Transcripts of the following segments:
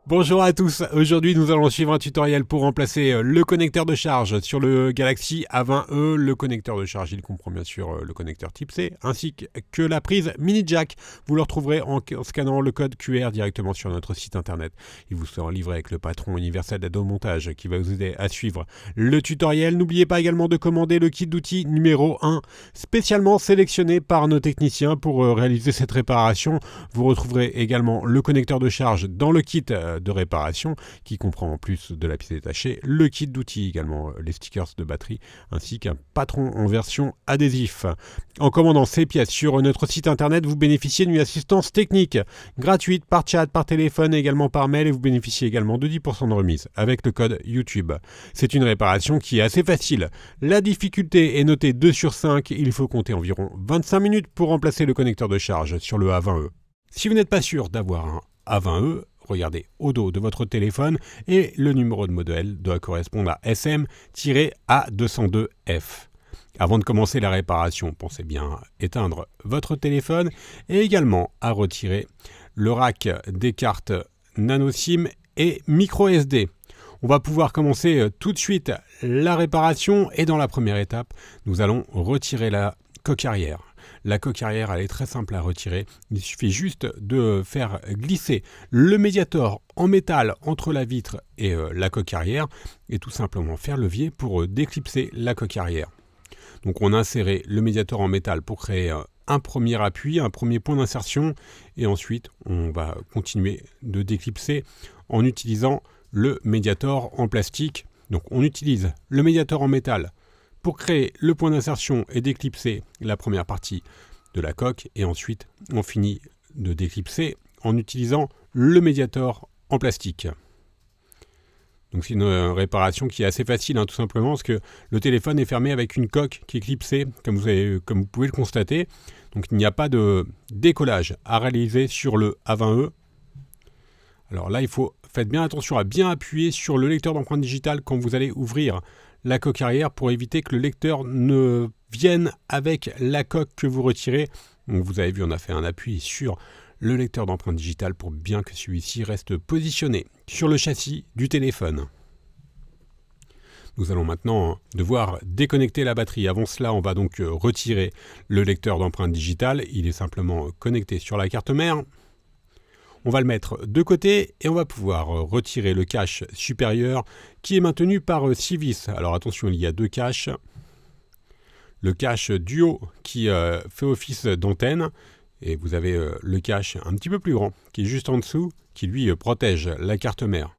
Bonjour à tous, aujourd'hui nous allons suivre un tutoriel pour remplacer le connecteur de charge sur le Galaxy A20e. Le connecteur de charge, il comprend bien sûr le connecteur type C, ainsi que la prise mini jack. Vous le retrouverez en scannant le code QR directement sur notre site internet. Il vous sera livré avec le patron universel d'aide au montage qui va vous aider à suivre le tutoriel. N'oubliez pas également de commander le kit d'outils numéro 1, spécialement sélectionné par nos techniciens pour réaliser cette réparation. Vous retrouverez également le connecteur de charge dans le kit de réparation qui comprend en plus de la pièce détachée le kit d'outils également, les stickers de batterie ainsi qu'un patron en version adhésif. En commandant ces pièces sur notre site internet, vous bénéficiez d'une assistance technique gratuite par chat, par téléphone et également par mail, et vous bénéficiez également de 10% de remise avec le code YouTube. C'est une réparation qui est assez facile. La difficulté est notée 2 sur 5, il faut compter environ 25 minutes pour remplacer le connecteur de charge sur le A20e. Si vous n'êtes pas sûr d'avoir un A20e, regardez au dos de votre téléphone et le numéro de modèle doit correspondre à SM-A202F. Avant de commencer la réparation, pensez bien à éteindre votre téléphone et également à retirer le rack des cartes nano SIM et micro SD. On va pouvoir commencer tout de suite la réparation et dans la première étape, nous allons retirer la coque arrière. La coque arrière, elle est très simple à retirer. Il suffit juste de faire glisser le médiator en métal entre la vitre et la coque arrière et tout simplement faire levier pour déclipser la coque arrière. Donc on a inséré le médiator en métal pour créer un premier appui, un premier point d'insertion et ensuite on va continuer de déclipser en utilisant le médiator en plastique. Donc on utilise le médiator en métal pour créer le point d'insertion et déclipser la première partie de la coque et ensuite on finit de déclipser en utilisant le médiator en plastique. Donc c'est une réparation qui est assez facile tout simplement parce que le téléphone est fermé avec une coque qui est clipsée comme vous pouvez le constater. Donc il n'y a pas de décollage à réaliser sur le A20e. Alors là faites bien attention à bien appuyer sur le lecteur d'empreinte digitale quand vous allez ouvrir la coque arrière pour éviter que le lecteur ne vienne avec la coque que vous retirez. Donc vous avez vu, on a fait un appui sur le lecteur d'empreinte digitale pour bien que celui-ci reste positionné sur le châssis du téléphone. Nous allons maintenant devoir déconnecter la batterie. Avant cela, on va donc retirer le lecteur d'empreinte digitale. Il est simplement connecté sur la carte mère. On va le mettre de côté et on va pouvoir retirer le cache supérieur qui est maintenu par 6 vis. Alors attention, il y a 2 caches. Le cache du haut qui fait office d'antenne et vous avez le cache un petit peu plus grand qui est juste en dessous qui lui protège la carte mère.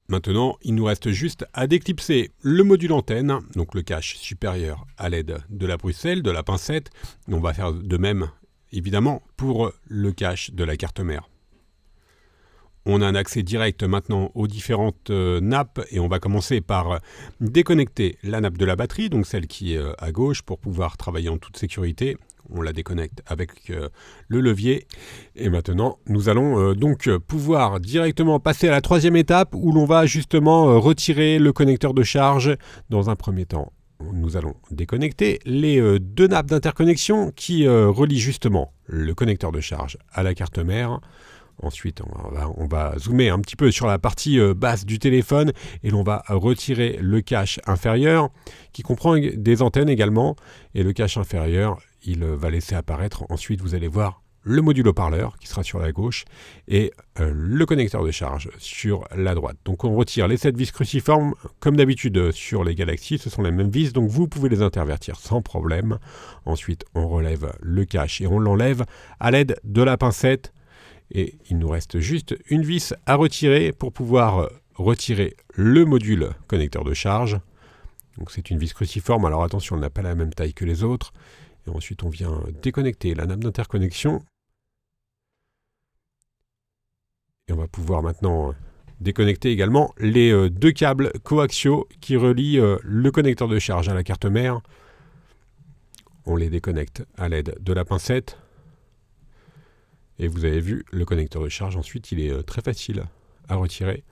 Maintenant, il nous reste juste à déclipser le module antenne, donc le cache supérieur à l'aide de la Bruxelles, de la pincette. On va faire de même évidemment pour le cache de la carte mère. On a un accès direct maintenant aux différentes nappes et on va commencer par déconnecter la nappe de la batterie, donc celle qui est à gauche pour pouvoir travailler en toute sécurité. On la déconnecte avec le levier. Et maintenant, nous allons donc pouvoir directement passer à la troisième étape où l'on va justement retirer le connecteur de charge. Dans un premier temps, nous allons déconnecter les 2 nappes d'interconnexion qui relient justement le connecteur de charge à la carte mère. Ensuite, on va zoomer un petit peu sur la partie basse du téléphone et l'on va retirer le cache inférieur qui comprend des antennes également. Et le cache inférieur, il va laisser apparaître, ensuite vous allez voir le module haut-parleur qui sera sur la gauche et le connecteur de charge sur la droite. Donc on retire les 7 vis cruciformes comme d'habitude sur les Galaxy, ce sont les mêmes vis donc vous pouvez les intervertir sans problème. Ensuite on relève le cache et on l'enlève à l'aide de la pincette et il nous reste juste une vis à retirer pour pouvoir retirer le module connecteur de charge. Donc c'est une vis cruciforme, alors attention, elle n'a pas la même taille que les autres. Et ensuite on vient déconnecter la nappe d'interconnexion. Et on va pouvoir maintenant déconnecter également les 2 câbles coaxiaux qui relient le connecteur de charge à la carte mère. On les déconnecte à l'aide de la pincette. Et vous avez vu, le connecteur de charge, ensuite, il est très facile à retirer.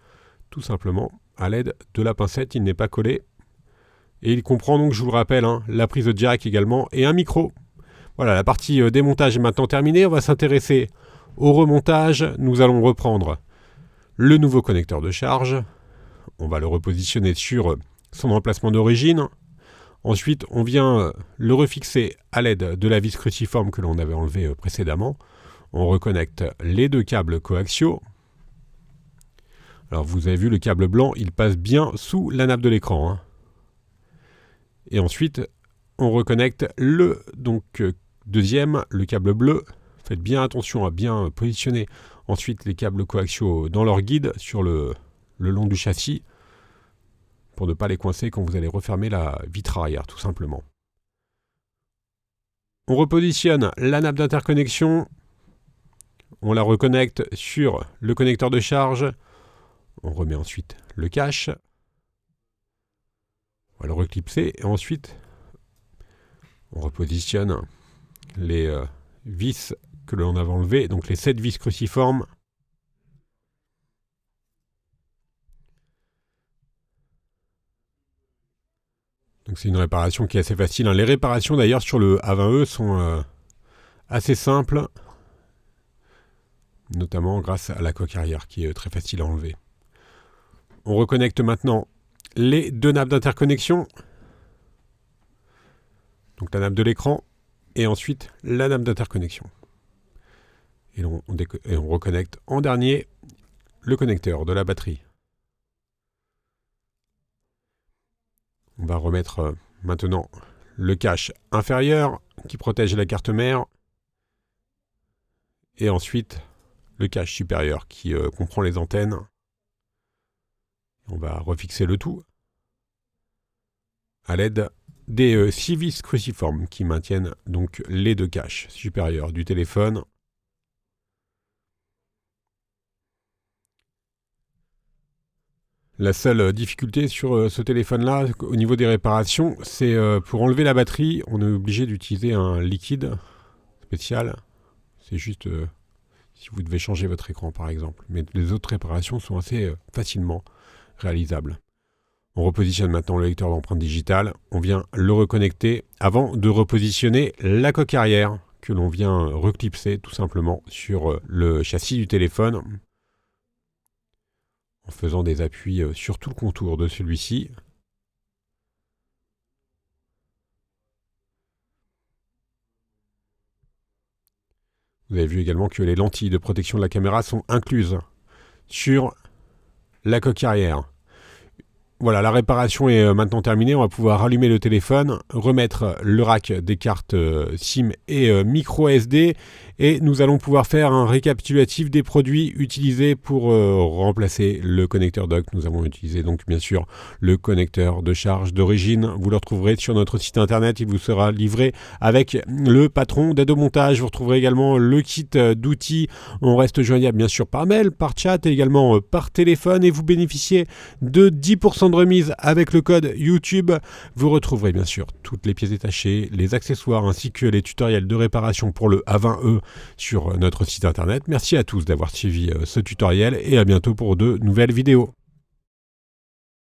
Tout simplement, à l'aide de la pincette, il n'est pas collé. Et il comprend donc, je vous le rappelle, la prise de jack également et un micro. Voilà, la partie démontage est maintenant terminée. On va s'intéresser Au remontage, nous allons reprendre le nouveau connecteur de charge. On va le repositionner sur son emplacement d'origine. Ensuite, on vient le refixer à l'aide de la vis cruciforme que l'on avait enlevée précédemment. On reconnecte les deux câbles coaxiaux. Alors vous avez vu, le câble blanc, il passe bien sous la nappe de l'écran. Et ensuite, on reconnecte le deuxième, le câble bleu. Faites bien attention à bien positionner ensuite les câbles coaxiaux dans leur guide sur le long du châssis pour ne pas les coincer quand vous allez refermer la vitre arrière, tout simplement. On repositionne la nappe d'interconnexion. On la reconnecte sur le connecteur de charge. On remet ensuite le cache. On va le reclipser et ensuite on repositionne les vis que l'on avait enlevées, donc les 7 vis cruciformes. Donc c'est une réparation qui est assez facile. Les réparations d'ailleurs sur le A20E sont assez simples, notamment grâce à la coque arrière qui est très facile à enlever. On reconnecte maintenant les deux nappes d'interconnexion, donc la nappe de l'écran et ensuite la nappe d'interconnexion. Et on reconnecte en dernier le connecteur de la batterie. On va remettre maintenant le cache inférieur qui protège la carte mère et ensuite le cache supérieur qui comprend les antennes. On va refixer le tout à l'aide des 6 vis cruciformes qui maintiennent donc les deux caches supérieurs du téléphone. La seule difficulté sur ce téléphone-là, au niveau des réparations, c'est pour enlever la batterie, on est obligé d'utiliser un liquide spécial. C'est juste si vous devez changer votre écran par exemple. Mais les autres réparations sont assez facilement réalisables. On repositionne maintenant le lecteur d'empreinte digitale. On vient le reconnecter avant de repositionner la coque arrière que l'on vient reclipser tout simplement sur le châssis du téléphone en faisant des appuis sur tout le contour de celui-ci. Vous avez vu également que les lentilles de protection de la caméra sont incluses sur la coque arrière. Voilà, la réparation est maintenant terminée. On va pouvoir rallumer le téléphone, remettre le rack des cartes SIM et micro SD et nous allons pouvoir faire un récapitulatif des produits utilisés pour remplacer le connecteur dock. Nous avons utilisé donc bien sûr le connecteur de charge d'origine. Vous le retrouverez sur notre site internet. Il vous sera livré avec le patron d'aide au montage. Vous retrouverez également le kit d'outils. On reste joignable bien sûr par mail, par chat et également par téléphone et vous bénéficiez de 10% de remise avec le code YouTube. Vous retrouverez bien sûr toutes les pièces détachées, les accessoires ainsi que les tutoriels de réparation pour le A20E sur notre site internet. Merci à tous d'avoir suivi ce tutoriel et à bientôt pour de nouvelles vidéos.